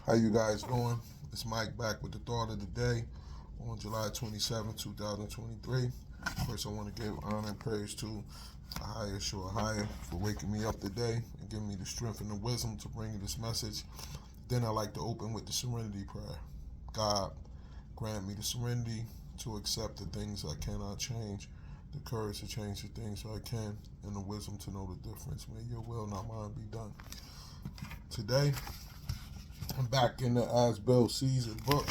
How you guys doing? It's Mike back with the thought of the day on July 27, 2023. First, I want to give honor and praise to the highest sure higher for waking me up today and giving me the strength and the wisdom to bring you this message. Then I like to open with the serenity prayer. God, grant me the serenity to accept the things I cannot change, the courage to change the things I can, and the wisdom to know the difference. May your will, not mine, be done. Today, I'm back in the As Bill Sees It book.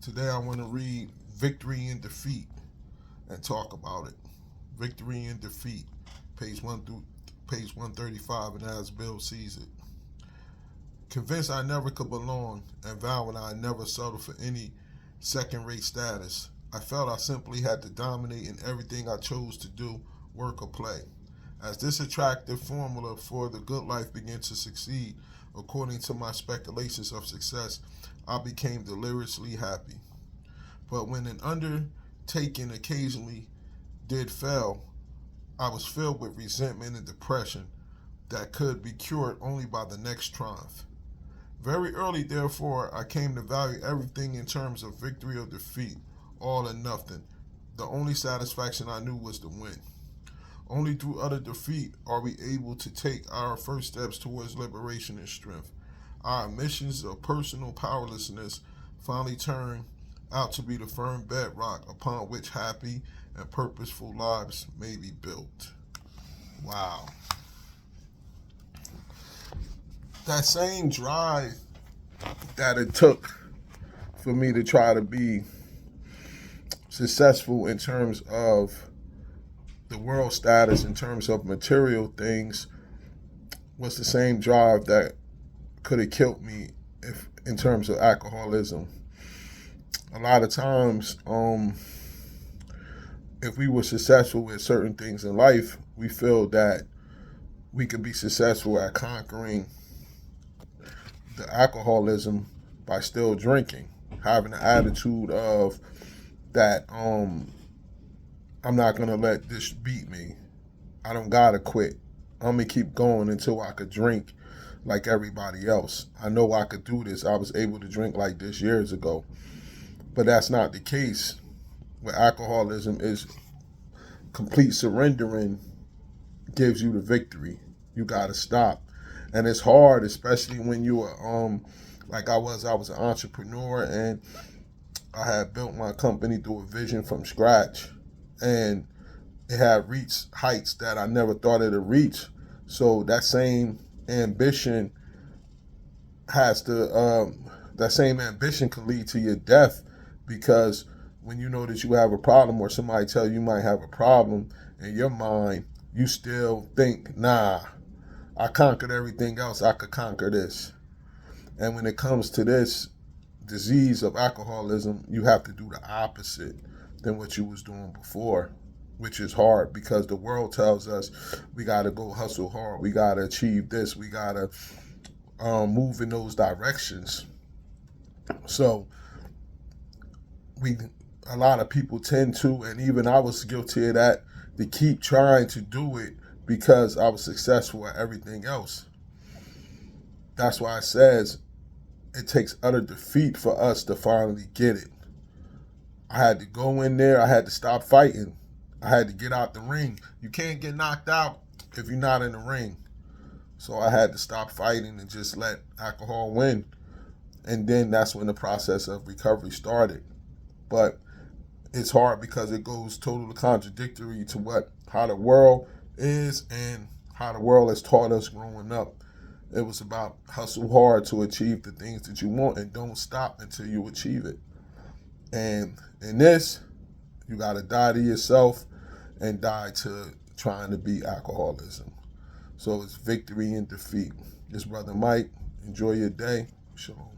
Today I want to read Victory and Defeat and talk about it. Victory and Defeat, page 135, and As Bill Sees It. Convinced I never could belong and vowing I'd never settle for any second-rate status, I felt I simply had to dominate in everything I chose to do, work or play. As this attractive formula for the good life began to succeed, according to my speculations of success, I became deliriously happy. But when an undertaking occasionally did fail, I was filled with resentment and depression that could be cured only by the next triumph. Very early, therefore, I came to value everything in terms of victory or defeat, all or nothing. The only satisfaction I knew was to win. Only through utter defeat are we able to take our first steps towards liberation and strength. Our missions of personal powerlessness finally turn out to be the firm bedrock upon which happy and purposeful lives may be built. Wow. That same drive that it took for me to try to be successful in terms of the world status, in terms of material things, was the same drive that could have killed me if in terms of alcoholism. A lot of times, if we were successful with certain things in life, we feel that we could be successful at conquering the alcoholism by still drinking, having the attitude of that I'm not gonna let this beat me. I don't gotta quit. I'm gonna keep going until I could drink like everybody else. I know I could do this. I was able to drink like this years ago. But that's not the case. With alcoholism is complete surrendering gives you the victory. You gotta stop. And it's hard, especially when you are like I was an entrepreneur and I had built my company through a vision from scratch. And it had reached heights that I never thought it would reach. So that same ambition that same ambition can lead to your death, because when you know that you have a problem or somebody tell you might have a problem, in your mind, you still think, nah, I conquered everything else, I could conquer this. And when it comes to this disease of alcoholism, you have to do the opposite than what you was doing before, which is hard because the world tells us we got to go hustle hard, we got to achieve this, we got to move in those directions. So a lot of people tend to, and even I was guilty of that, to keep trying to do it because I was successful at everything else. That's why it says it takes utter defeat for us to finally get it. I had to go in there. I had to stop fighting. I had to get out the ring. You can't get knocked out if you're not in the ring. So I had to stop fighting and just let alcohol win. And then that's when the process of recovery started. But it's hard because it goes totally contradictory to how the world is and how the world has taught us growing up. It was about hustle hard to achieve the things that you want and don't stop until you achieve it. And in this, you got to die to yourself and die to trying to beat alcoholism. So it's victory and defeat. This brother Mike. Enjoy your day. Shalom.